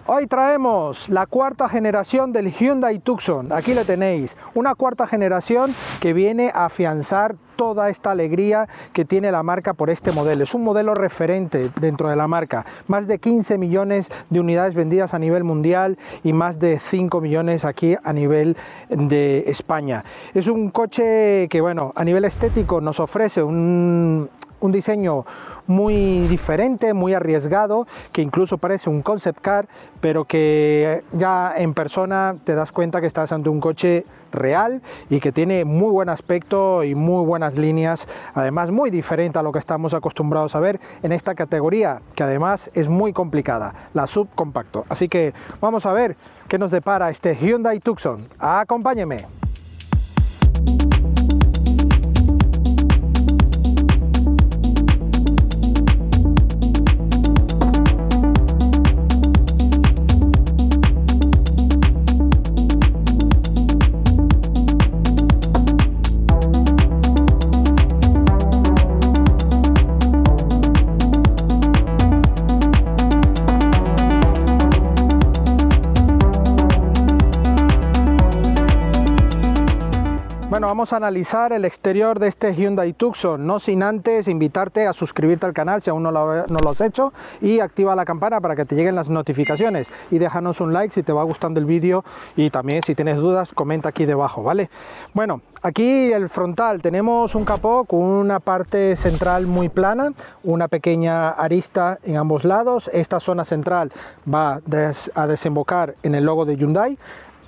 Hoy traemos la cuarta generación del Hyundai Tucson. Aquí le tenéis, una cuarta generación que viene a afianzar toda esta alegría que tiene la marca por este modelo. Es un modelo referente dentro de la marca. Más de 15 millones de unidades vendidas a nivel mundial y más de 5 millones aquí a nivel de España. Es un coche que, bueno, a nivel estético nos ofrece un diseño muy diferente, muy arriesgado, que incluso parece un concept car, pero que ya en persona te das cuenta que estás ante un coche real y que tiene muy buen aspecto y muy buenas líneas, además muy diferente a lo que estamos acostumbrados a ver en esta categoría, que además es muy complicada, la subcompacto. Así que vamos a ver qué nos depara este Hyundai Tucson. Acompáñeme. Bueno, vamos a analizar el exterior de este Hyundai Tucson, no sin antes invitarte a suscribirte al canal si aún no lo has hecho y activa la campana para que te lleguen las notificaciones y déjanos un like si te va gustando el vídeo y también si tienes dudas comenta aquí debajo, ¿vale? Bueno, aquí el frontal tenemos un capó con una parte central muy plana, una pequeña arista en ambos lados. Esta zona central va a desembocar en el logo de Hyundai.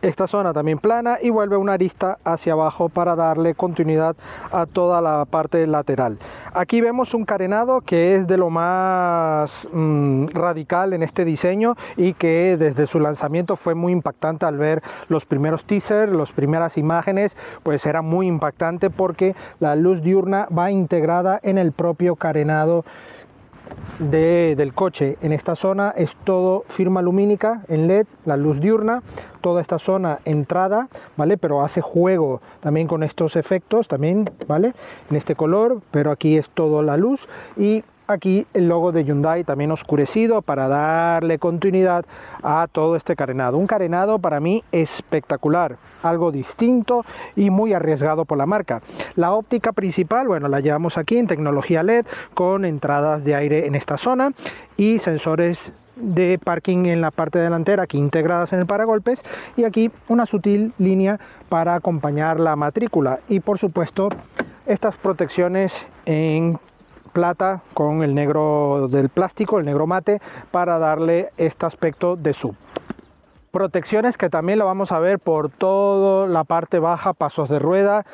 Esta zona también plana y vuelve una arista hacia abajo para darle continuidad a toda la parte lateral. Aquí vemos un carenado que es de lo más radical en este diseño y que desde su lanzamiento fue muy impactante. Al ver los primeros teasers, las primeras imágenes, pues era muy impactante porque la luz diurna va integrada en el propio carenado del coche. En esta zona es todo firma lumínica en LED, la luz diurna, toda esta zona entrada, ¿vale? Pero hace juego también con estos efectos también, ¿vale? En este color, pero aquí es todo la luz y aquí el logo de Hyundai también oscurecido para darle continuidad a todo este carenado. Un carenado para mí espectacular, algo distinto y muy arriesgado por la marca. La óptica principal, bueno, la llevamos aquí en tecnología LED con entradas de aire en esta zona y sensores de parking en la parte delantera aquí integradas en el paragolpes y aquí una sutil línea para acompañar la matrícula y por supuesto estas protecciones en plata con el negro del plástico, el negro mate, para darle este aspecto de sub. Protecciones que también lo vamos a ver por toda la parte baja, pasos de rueda.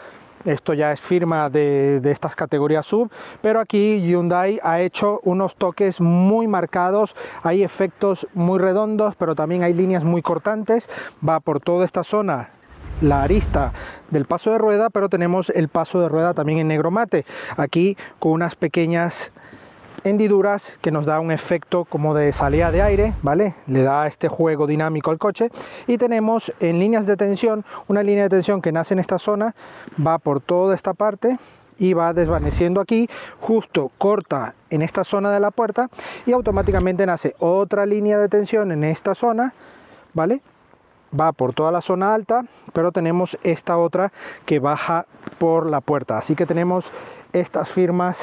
Esto ya es firma de estas categorías sub, pero aquí Hyundai ha hecho unos toques muy marcados, hay efectos muy redondos, pero también hay líneas muy cortantes, va por toda esta zona la arista del paso de rueda, pero tenemos el paso de rueda también en negro mate, aquí con unas pequeñas hendiduras que nos da un efecto como de salida de aire, ¿vale? Le da este juego dinámico al coche y tenemos en líneas de tensión, una línea de tensión que nace en esta zona, va por toda esta parte y va desvaneciendo aquí, justo corta en esta zona de la puerta y automáticamente nace otra línea de tensión en esta zona, ¿vale? Va por toda la zona alta, pero tenemos esta otra que baja por la puerta, así que tenemos estas firmas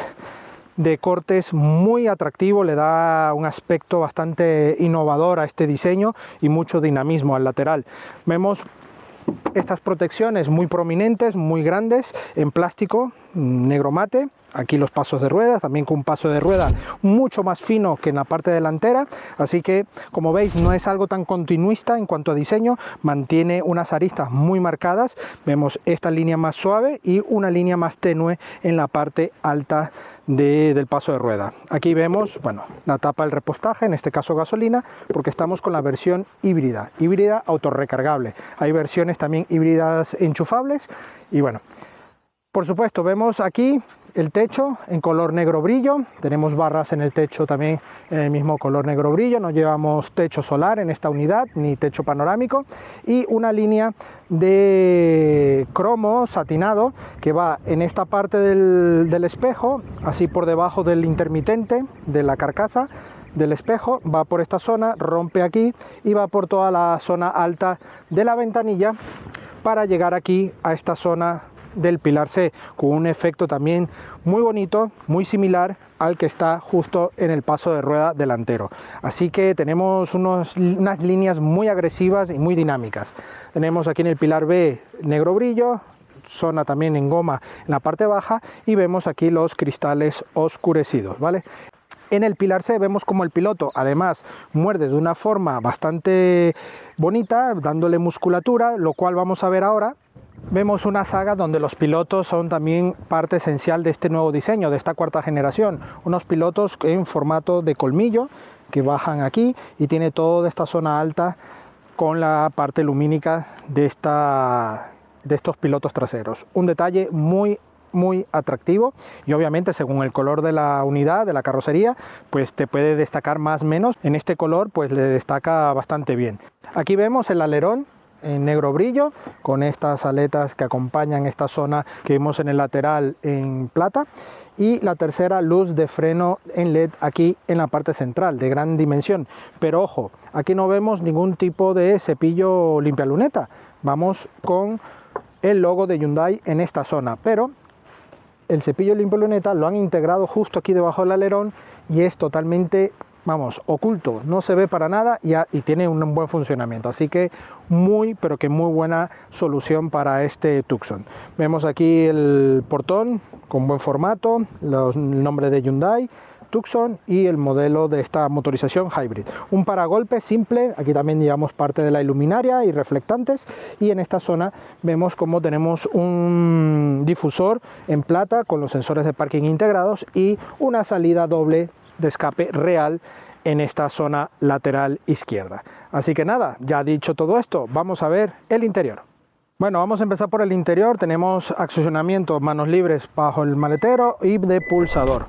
de cortes muy atractivo, le da un aspecto bastante innovador a este diseño y mucho dinamismo al lateral. Vemos estas protecciones muy prominentes, muy grandes, en plástico negro mate. Aquí los pasos de ruedas, también con un paso de rueda mucho más fino que en la parte delantera, así que como veis no es algo tan continuista en cuanto a diseño, mantiene unas aristas muy marcadas. Vemos esta línea más suave y una línea más tenue en la parte alta del paso de rueda. Aquí vemos, bueno, la tapa del repostaje, en este caso gasolina, porque estamos con la versión híbrida autorrecargable. Hay versiones también híbridas enchufables y bueno, por supuesto vemos aquí el techo en color negro brillo, tenemos barras en el techo también en el mismo color negro brillo, no llevamos techo solar en esta unidad ni techo panorámico y una línea de cromo satinado que va en esta parte del espejo, así por debajo del intermitente de la carcasa, del espejo, va por esta zona, rompe aquí y va por toda la zona alta de la ventanilla para llegar aquí a esta zona del pilar C, con un efecto también muy bonito, muy similar al que está justo en el paso de rueda delantero. Así que tenemos unas líneas muy agresivas y muy dinámicas. Tenemos aquí en el pilar B negro brillo, zona también en goma en la parte baja, y vemos aquí los cristales oscurecidos, ¿vale? En el pilar C vemos como el piloto además muerde de una forma bastante bonita, dándole musculatura, lo cual vamos a ver ahora. Vemos una saga donde los pilotos son también parte esencial de este nuevo diseño, de esta cuarta generación. Unos pilotos en formato de colmillo que bajan aquí y tiene toda esta zona alta con la parte lumínica de estos pilotos traseros. Un detalle muy atractivo, y obviamente según el color de la unidad, de la carrocería, pues te puede destacar más o menos. En este color pues le destaca bastante bien. Aquí vemos el alerón en negro brillo con estas aletas que acompañan esta zona que vemos en el lateral en plata, y la tercera luz de freno en LED aquí en la parte central de gran dimensión. Pero ojo, aquí no vemos ningún tipo de cepillo limpialuneta, vamos con el logo de Hyundai en esta zona, pero el cepillo limpialuneta lo han integrado justo aquí debajo del alerón y es totalmente, vamos, oculto, no se ve para nada y tiene un buen funcionamiento. Así que pero que muy buena solución para este Tucson. Vemos aquí el portón con buen formato, el nombre de Hyundai Tucson y el modelo de esta motorización hybrid. Un paragolpe simple, aquí también llevamos parte de la iluminaria y reflectantes, y en esta zona vemos como tenemos un difusor en plata con los sensores de parking integrados y una salida doble de escape real en esta zona lateral izquierda. Así que nada, ya dicho todo esto, vamos a ver el interior. Bueno, vamos a empezar por el interior. Tenemos accionamiento manos libres bajo el maletero y de pulsador.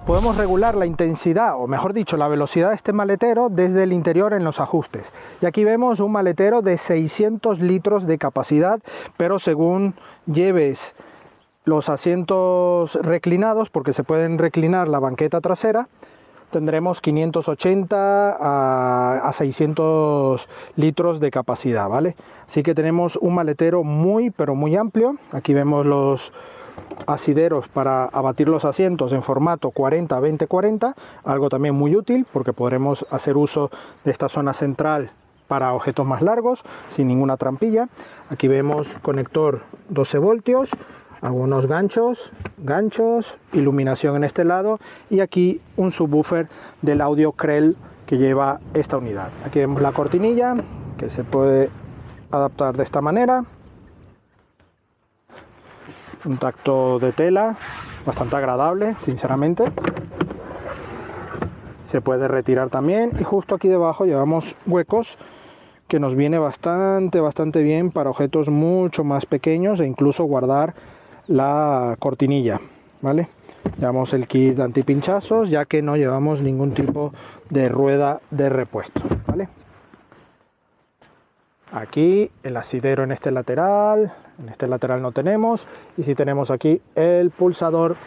Podemos regular la intensidad, o mejor dicho, la velocidad de este maletero desde el interior en los ajustes. Y aquí vemos un maletero de 600 litros de capacidad, pero según lleves los asientos reclinados, porque se pueden reclinar la banqueta trasera, tendremos 580 a 600 litros de capacidad, ¿vale? Así que tenemos un maletero pero muy amplio. Aquí vemos los asideros para abatir los asientos en formato 40-20-40, algo también muy útil porque podremos hacer uso de esta zona central para objetos más largos sin ninguna trampilla. Aquí vemos conector 12 voltios, algunos ganchos, iluminación en este lado, y aquí un subwoofer del audio Krell que lleva esta unidad. Aquí vemos la cortinilla que se puede adaptar de esta manera. Un tacto de tela bastante agradable, sinceramente. Se puede retirar también, y justo aquí debajo llevamos huecos que nos viene bastante bien para objetos mucho más pequeños e incluso guardar la cortinilla, ¿vale? Llevamos el kit antipinchazos, ya que no llevamos ningún tipo de rueda de repuesto, ¿vale? Aquí el asidero en este lateral no tenemos, y sí tenemos aquí el pulsador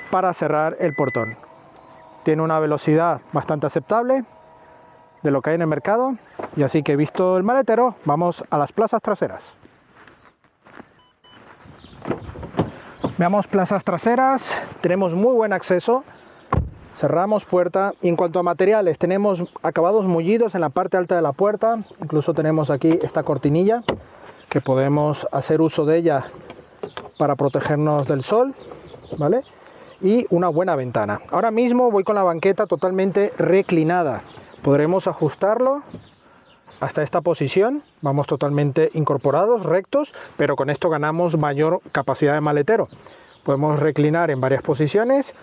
para cerrar el portón. Tiene una velocidad bastante aceptable de lo que hay en el mercado, y así que visto el maletero, vamos a las plazas traseras. Veamos plazas traseras, tenemos muy buen acceso. Cerramos puerta, y en cuanto a materiales tenemos acabados mullidos en la parte alta de la puerta. Incluso tenemos aquí esta cortinilla que podemos hacer uso de ella para protegernos del sol, ¿vale? Y una buena ventana. Ahora mismo voy con la banqueta totalmente reclinada. Podremos ajustarlo hasta esta posición. Vamos totalmente incorporados, rectos, pero con esto ganamos mayor capacidad de maletero. Podemos reclinar en varias posiciones.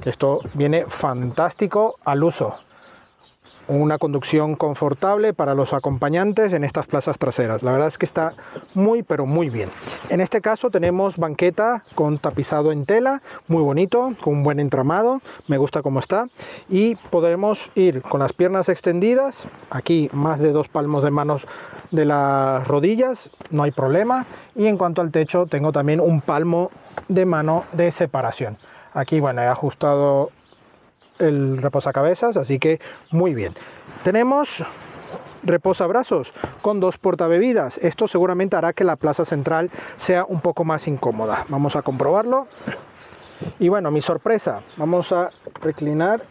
Esto viene fantástico al uso. Una conducción confortable para los acompañantes en estas plazas traseras. La verdad es que está muy bien. En este caso tenemos banqueta con tapizado en tela, muy bonito, con un buen entramado. Me gusta cómo está. Y podremos ir con las piernas extendidas. Aquí más de 2 palmos de manos de las rodillas, no hay problema. Y en cuanto al techo, tengo también un palmo de mano de separación. Aquí, bueno, he ajustado el reposacabezas, así que muy bien. Tenemos reposabrazos con 2 portabebidas. Esto seguramente hará que la plaza central sea un poco más incómoda. Vamos a comprobarlo. Y bueno, mi sorpresa, vamos a reclinar,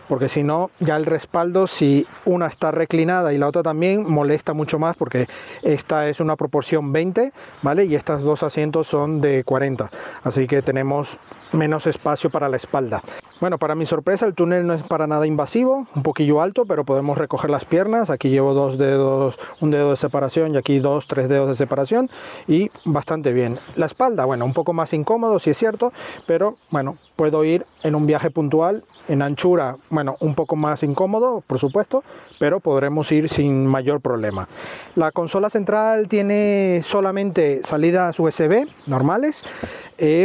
porque si no, ya el respaldo, si una está reclinada y la otra también, molesta mucho más, porque esta es una proporción 20, ¿vale? Y estas dos asientos son de 40, así que tenemos menos espacio para la espalda. Bueno, para mi sorpresa, el túnel no es para nada invasivo, un poquillo alto, pero podemos recoger las piernas. Aquí llevo 2 dedos, un dedo de separación, y aquí 2, 3 dedos de separación, y bastante bien. La espalda, bueno, un poco más incómodo, sí es cierto, pero bueno, puedo ir en un viaje puntual. En anchura, bueno, un poco más incómodo, por supuesto, pero podremos ir sin mayor problema. La consola central tiene solamente salidas USB normales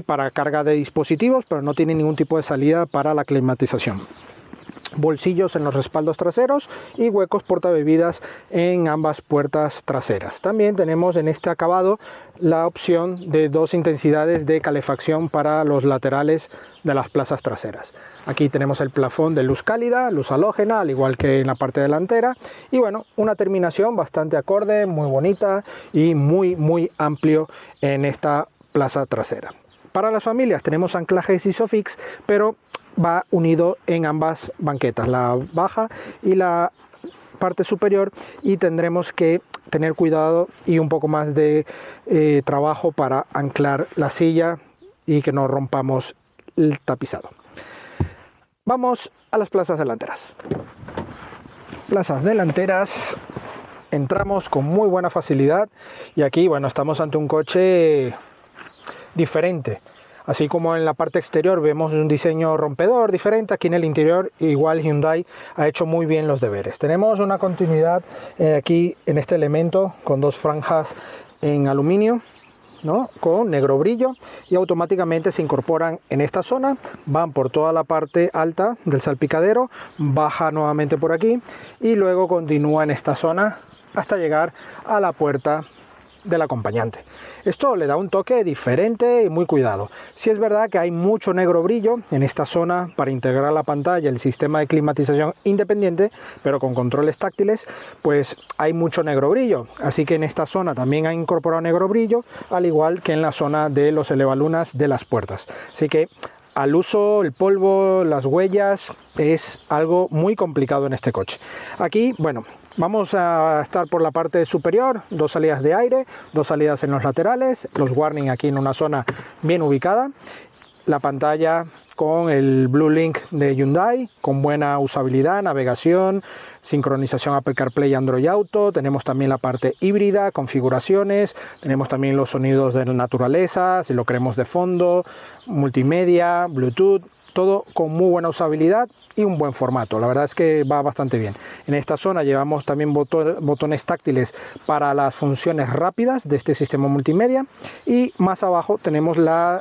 para carga de dispositivos, pero no tiene ningún tipo de salida para la climatización. Bolsillos en los respaldos traseros y huecos portabebidas en ambas puertas traseras. También tenemos en este acabado la opción de 2 intensidades de calefacción para los laterales de las plazas traseras. Aquí tenemos el plafón de luz cálida, luz halógena, al igual que en la parte delantera, y bueno, una terminación bastante acorde, muy bonita y muy amplio en esta plaza trasera. Para las familias tenemos anclajes Isofix, pero va unido en ambas banquetas, la baja y la parte superior, y tendremos que tener cuidado y un poco más de trabajo para anclar la silla y que no rompamos el tapizado. Vamos a las plazas delanteras. Plazas delanteras, entramos con muy buena facilidad, y aquí bueno, estamos ante un coche diferente. Así como en la parte exterior vemos un diseño rompedor diferente, aquí en el interior igual Hyundai ha hecho muy bien los deberes. Tenemos una continuidad aquí en este elemento con 2 franjas en aluminio, ¿no?, con negro brillo, y automáticamente se incorporan en esta zona, van por toda la parte alta del salpicadero, baja nuevamente por aquí y luego continúa en esta zona hasta llegar a la puerta del acompañante. Esto le da un toque diferente y muy cuidado. Sí es verdad que hay mucho negro brillo en esta zona para integrar la pantalla, el sistema de climatización independiente, pero con controles táctiles, pues hay mucho negro brillo. Así que en esta zona también ha incorporado negro brillo, al igual que en la zona de los elevalunas de las puertas. Así que al uso, el polvo, las huellas, es algo muy complicado en este coche. Aquí, bueno, vamos a estar por la parte superior, 2 salidas de aire, 2 salidas en los laterales, los warning aquí en una zona bien ubicada, la pantalla con el Blue Link de Hyundai, con buena usabilidad, navegación, sincronización Apple CarPlay y Android Auto. Tenemos también la parte híbrida, configuraciones, tenemos también los sonidos de la naturaleza, si lo queremos de fondo, multimedia, Bluetooth, todo con muy buena usabilidad y un buen formato. La verdad es que va bastante bien. En esta zona llevamos también botones táctiles para las funciones rápidas de este sistema multimedia, y más abajo tenemos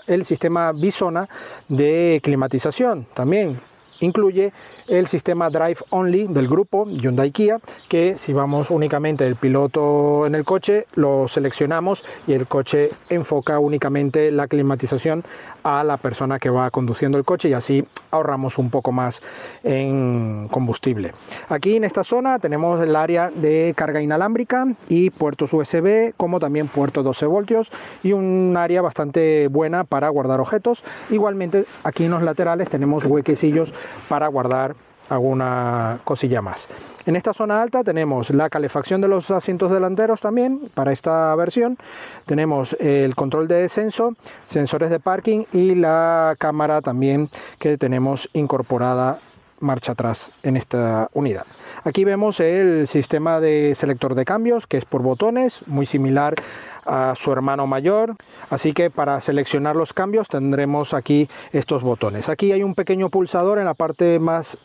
el sistema Bisona de climatización. También incluye el sistema Drive Only del grupo Hyundai Kia, que si vamos únicamente el piloto en el coche, lo seleccionamos y el coche enfoca únicamente la climatización a la persona que va conduciendo el coche, y así ahorramos un poco más en combustible. Aquí en esta zona tenemos el área de carga inalámbrica y puertos USB, como también puerto 12 voltios, y un área bastante buena para guardar objetos. Igualmente aquí en los laterales tenemos huequecillos para guardar alguna cosilla más. En esta zona alta tenemos la calefacción de los asientos delanteros también para esta versión. Tenemos el control de descenso, sensores de parking y la cámara también que tenemos incorporada marcha atrás en esta unidad. Aquí vemos el sistema de selector de cambios, que es por botones, muy similar a su hermano mayor, así que para seleccionar los cambios tendremos aquí estos botones. Aquí hay un pequeño pulsador en la parte más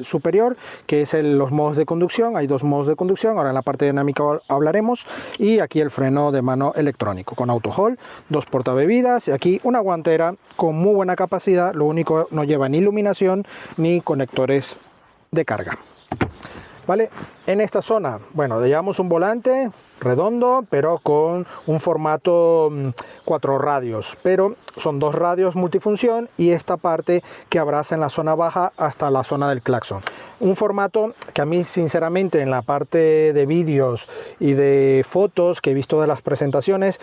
superior, que es los modos de conducción. Hay 2 modos de conducción, ahora en la parte dinámica hablaremos, y aquí el freno de mano electrónico con auto hold, 2 portabebidas, y aquí una guantera con muy buena capacidad. Lo único, no lleva ni iluminación ni conectores de carga. ¿vale? En esta zona, bueno, llevamos un volante redondo, pero con un formato 4 radios, pero son 2 radios multifunción y esta parte que abraza en la zona baja hasta la zona del claxon. Un formato que a mí sinceramente en la parte de vídeos y de fotos que he visto de las presentaciones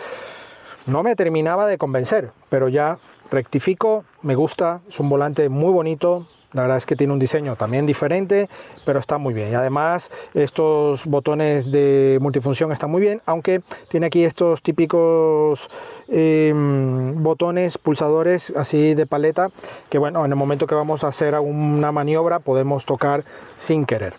no me terminaba de convencer, pero ya rectifico, me gusta, es un volante muy bonito. La verdad es que tiene un diseño también diferente, pero está muy bien. Y además estos botones de multifunción están muy bien, aunque tiene aquí estos típicos botones, pulsadores así de paleta, que bueno, en el momento que vamos a hacer una maniobra podemos tocar sin querer.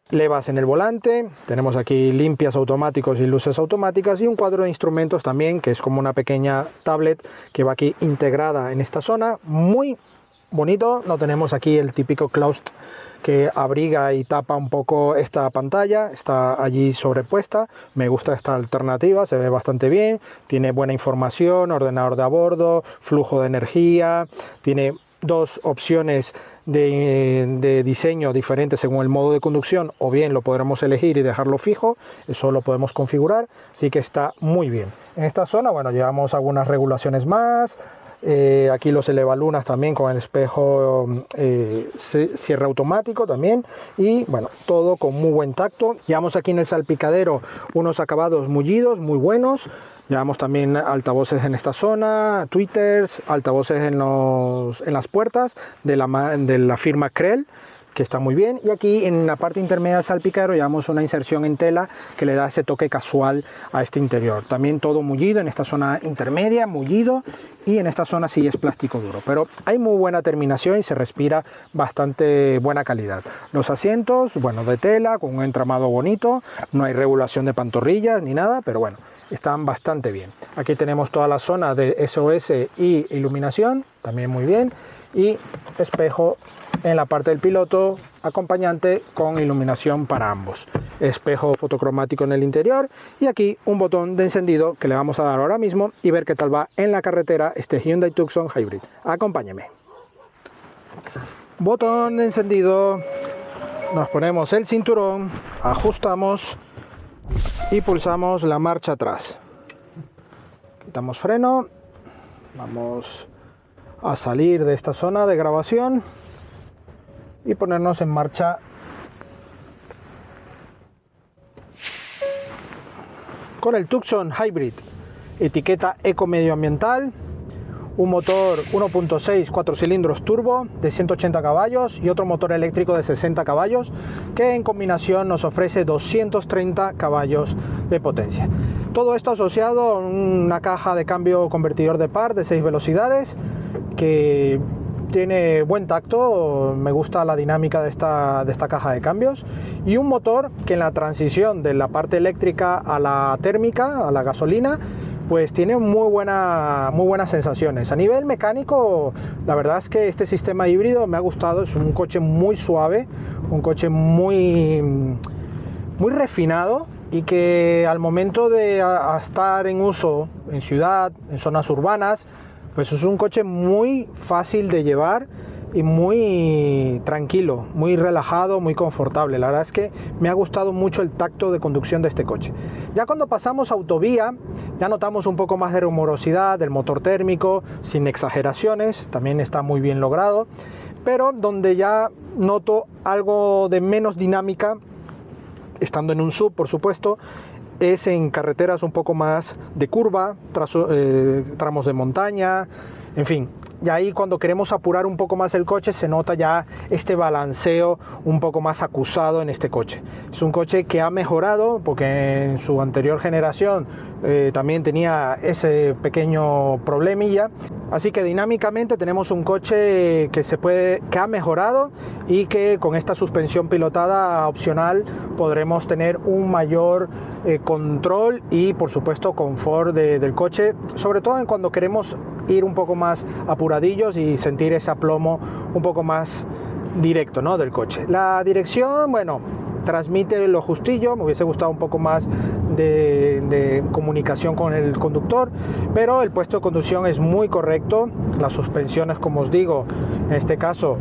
Levas en el volante, tenemos aquí limpias automáticos y luces automáticas y un cuadro de instrumentos también, que es como una pequeña tablet que va aquí integrada en esta zona, muy bonito. No tenemos aquí el típico claustro que abriga y tapa un poco esta pantalla, está allí sobrepuesta. Me gusta esta alternativa, se ve bastante bien, tiene buena información, ordenador de a bordo, flujo de energía, tiene 2 opciones de diseño diferentes según el modo de conducción, o bien lo podremos elegir y dejarlo fijo, eso lo podemos configurar, así que está muy bien. En esta zona, bueno, llevamos algunas regulaciones más. Aquí los elevalunas también con el espejo cierre automático también, y bueno, todo con muy buen tacto. Llevamos aquí en el salpicadero unos acabados mullidos muy buenos. Llevamos también altavoces en esta zona, tweeters, altavoces en las puertas de la firma Krell, que está muy bien. Y aquí en la parte intermedia del salpicadero llevamos una inserción en tela que le da ese toque casual a este interior. También todo mullido en esta zona intermedia, mullido, y en esta zona sí es plástico duro, pero hay muy buena terminación y se respira bastante buena calidad. Los asientos, bueno, de tela, con un entramado bonito, no hay regulación de pantorrillas ni nada, pero bueno, están bastante bien. Aquí tenemos toda la zona de SOS y iluminación, también muy bien, y espejo en la parte del piloto, acompañante con iluminación para ambos. Espejo fotocromático en el interior y aquí un botón de encendido que le vamos a dar ahora mismo y ver qué tal va en la carretera este Hyundai Tucson Hybrid. Acompáñeme. Botón de encendido, nos ponemos el cinturón, ajustamos y pulsamos la marcha atrás. Quitamos freno, vamos a salir de esta zona de grabación y ponernos en marcha con el Tucson Hybrid, etiqueta eco medioambiental, un motor 1.6 4 cilindros turbo de 180 caballos y otro motor eléctrico de 60 caballos que en combinación nos ofrece 230 caballos de potencia. Todo esto asociado a una caja de cambio convertidor de par de 6 velocidades que tiene buen tacto, me gusta la dinámica de esta caja de cambios, y un motor que en la transición de la parte eléctrica a la térmica, a la gasolina, pues tiene muy buenas sensaciones. A nivel mecánico, la verdad es que este sistema híbrido me ha gustado, es un coche muy suave, un coche muy refinado, y que al momento de estar en uso en ciudad, en zonas urbanas, pues es un coche muy fácil de llevar y muy tranquilo, muy relajado, muy confortable. La verdad es que me ha gustado mucho el tacto de conducción de este coche. Ya cuando pasamos a autovía, ya notamos un poco más de rumorosidad del motor térmico, sin exageraciones, también está muy bien logrado, pero donde ya noto algo de menos dinámica, estando en un SUV por supuesto, es en carreteras un poco más de curva, tramos de montaña, en fin. Y ahí cuando queremos apurar un poco más el coche se nota ya este balanceo un poco más acusado en este coche. Es un coche que ha mejorado porque en su anterior generación también tenía ese pequeño problemilla. Así que dinámicamente tenemos un coche que ha mejorado y que con esta suspensión pilotada opcional podremos tener un mayor control y por supuesto confort del coche, sobre todo cuando queremos ir un poco más apuradillos y sentir ese aplomo un poco más directo, ¿no?, del coche. La dirección, bueno, transmite lo justillo, me hubiese gustado un poco más de comunicación con el conductor, pero el puesto de conducción es muy correcto, las suspensiones, como os digo, en este caso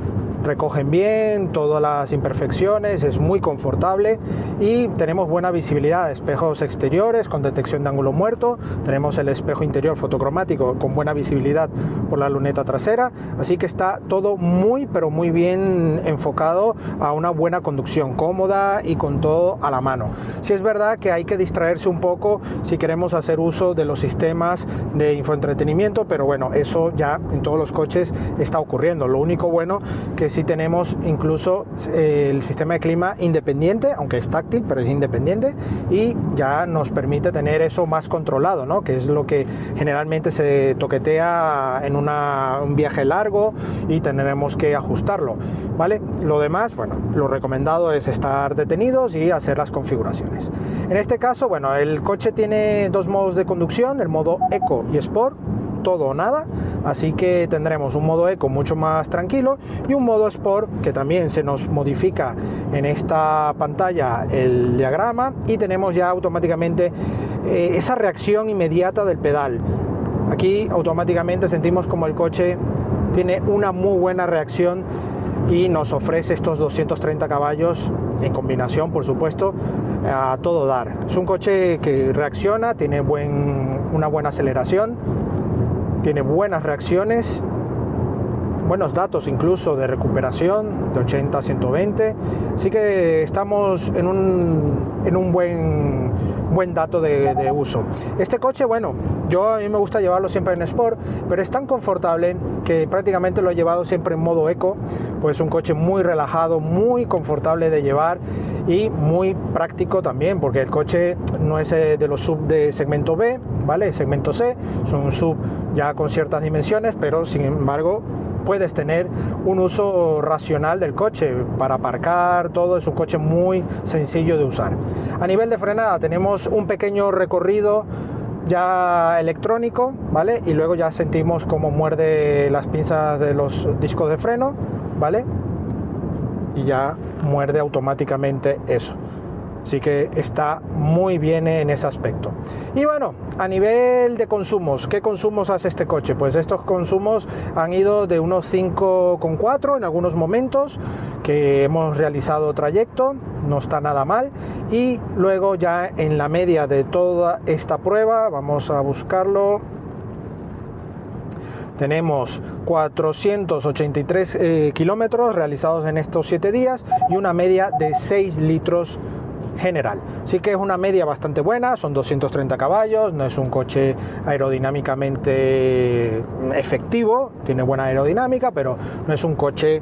recogen bien todas las imperfecciones, es muy confortable y tenemos buena visibilidad, espejos exteriores con detección de ángulo muerto, tenemos el espejo interior fotocromático con buena visibilidad por la luneta trasera, así que está todo muy pero muy bien enfocado a una buena conducción cómoda y con todo a la mano. Sí es verdad que hay que distraerse un poco si queremos hacer uso de los sistemas de infoentretenimiento, pero bueno, eso ya en todos los coches está ocurriendo. Lo único bueno que sí tenemos incluso el sistema de clima independiente, aunque es táctil, pero es independiente y ya nos permite tener eso más controlado, ¿no? Que es lo que generalmente se toquetea en un viaje largo y tendremos que ajustarlo, ¿vale? Lo demás, bueno, lo recomendado es estar detenidos y hacer las configuraciones. En este caso, bueno, el coche tiene dos modos de conducción, el modo Eco y Sport, todo o nada, así que tendremos un modo Eco mucho más tranquilo y un modo Sport que también se nos modifica en esta pantalla el diagrama y tenemos ya automáticamente esa reacción inmediata del pedal. Aquí automáticamente sentimos como el coche tiene una muy buena reacción y nos ofrece estos 230 caballos en combinación, por supuesto, a todo dar. Es un coche que reacciona, tiene una buena aceleración, tiene buenas reacciones, buenos datos incluso de recuperación de 80 a 120, así que estamos en un buen dato de uso. Este coche, bueno, a mí me gusta llevarlo siempre en Sport, pero es tan confortable que prácticamente lo he llevado siempre en modo Eco, pues es un coche muy relajado, muy confortable de llevar y muy práctico también, porque el coche no es de los sub de segmento B, ¿vale? Segmento C, son un sub ya con ciertas dimensiones, pero sin embargo puedes tener un uso racional del coche para aparcar, todo. Es un coche muy sencillo de usar. A nivel de frenada tenemos un pequeño recorrido ya electrónico, ¿vale? Y luego ya sentimos cómo muerde las pinzas de los discos de freno, ¿vale? Y ya muerde automáticamente eso. Así que está muy bien en ese aspecto. Y bueno, a nivel de consumos, ¿qué consumos hace este coche? Pues estos consumos han ido de unos 5,4 en algunos momentos que hemos realizado trayecto, no está nada mal. Y luego ya en la media de toda esta prueba, vamos a buscarlo, tenemos 483 kilómetros realizados en estos 7 días y una media de 6 litros general. Sí que es una media bastante buena, son 230 caballos, no es un coche aerodinámicamente efectivo, tiene buena aerodinámica, pero no es un coche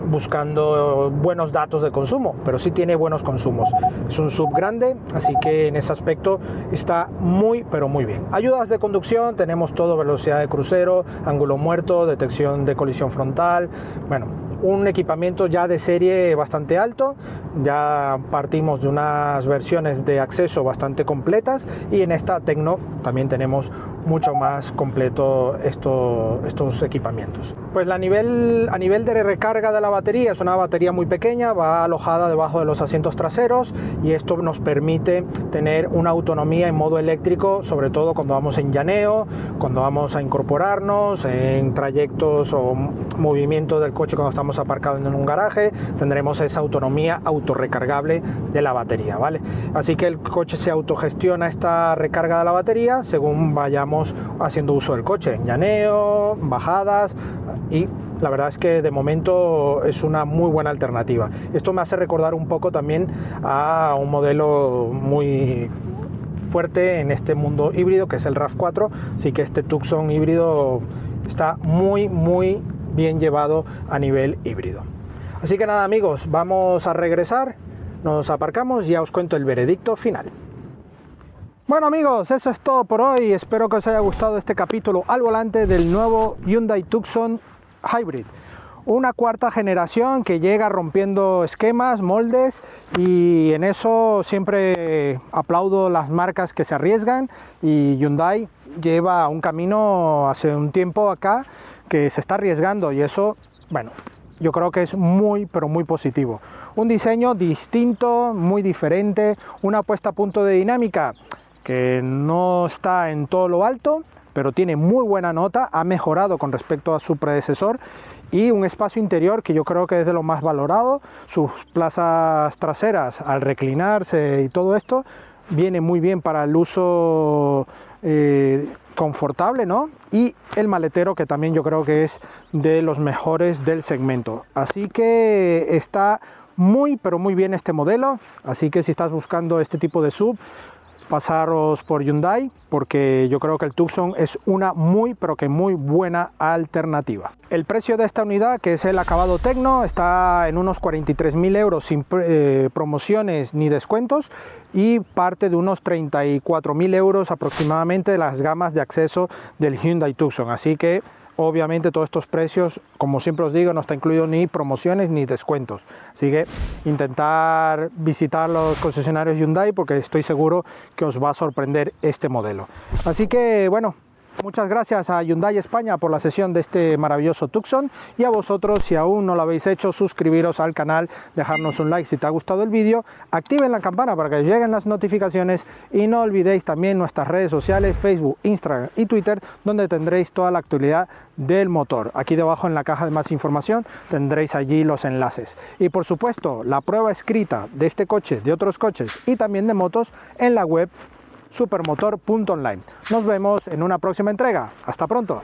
buscando buenos datos de consumo, pero sí tiene buenos consumos. Es un sub grande, así que en ese aspecto está muy pero muy bien. Ayudas de conducción, tenemos todo, velocidad de crucero, ángulo muerto, detección de colisión frontal, bueno, un equipamiento ya de serie bastante alto. Ya partimos de unas versiones de acceso bastante completas y en esta Tecno también tenemos mucho más completo estos equipamientos. Pues a nivel de recarga de la batería, es una batería muy pequeña, va alojada debajo de los asientos traseros y esto nos permite tener una autonomía en modo eléctrico, sobre todo cuando vamos en llaneo, cuando vamos a incorporarnos en trayectos o movimiento del coche cuando estamos aparcados en un garaje, tendremos esa autonomía autorrecargable de la batería, ¿vale? Así que el coche se autogestiona esta recarga de la batería según vayamos haciendo uso del coche, en llaneo, bajadas, y la verdad es que de momento es una muy buena alternativa. Esto me hace recordar un poco también a un modelo muy fuerte en este mundo híbrido que es el RAV4, así que este Tucson híbrido está muy bien llevado a nivel híbrido. Así que nada amigos, vamos a regresar, nos aparcamos y ya os cuento el veredicto final. Bueno amigos, eso es todo por hoy, espero que os haya gustado este capítulo al volante del nuevo Hyundai Tucson Hybrid. Una cuarta generación que llega rompiendo esquemas, moldes, y en eso siempre aplaudo las marcas que se arriesgan, y Hyundai lleva un camino hace un tiempo acá que se está arriesgando y eso, bueno, yo creo que es muy pero muy positivo. Un diseño distinto, muy diferente, una puesta a punto de dinámica que no está en todo lo alto, pero tiene muy buena nota, ha mejorado con respecto a su predecesor y un espacio interior que yo creo que es de lo más valorado. Sus plazas traseras al reclinarse y todo esto viene muy bien para el uso confortable, ¿no? Y el maletero, que también yo creo que es de los mejores del segmento. Así que está muy pero muy bien este modelo. Así que si estás buscando este tipo de SUV, pasaros por Hyundai, porque yo creo que el Tucson es una muy pero que muy buena alternativa. El precio de esta unidad, que es el acabado Tecno, está en unos 43.000 euros sin promociones ni descuentos, y parte de unos 34.000 euros aproximadamente de las gamas de acceso del Hyundai Tucson. Así que obviamente todos estos precios, como siempre os digo, no está incluido ni promociones ni descuentos. Así que intentar visitar los concesionarios Hyundai, porque estoy seguro que os va a sorprender este modelo. Así que bueno, muchas gracias a Hyundai España por la cesión de este maravilloso Tucson, y a vosotros, si aún no lo habéis hecho, suscribiros al canal, dejarnos un like si te ha gustado el vídeo, activen la campana para que os lleguen las notificaciones, y no olvidéis también nuestras redes sociales, Facebook, Instagram y Twitter, donde tendréis toda la actualidad del motor. Aquí debajo en la caja de más información tendréis allí los enlaces, y por supuesto la prueba escrita de este coche, de otros coches y también de motos en la web supermotor.online. Nos vemos en una próxima entrega. Hasta pronto.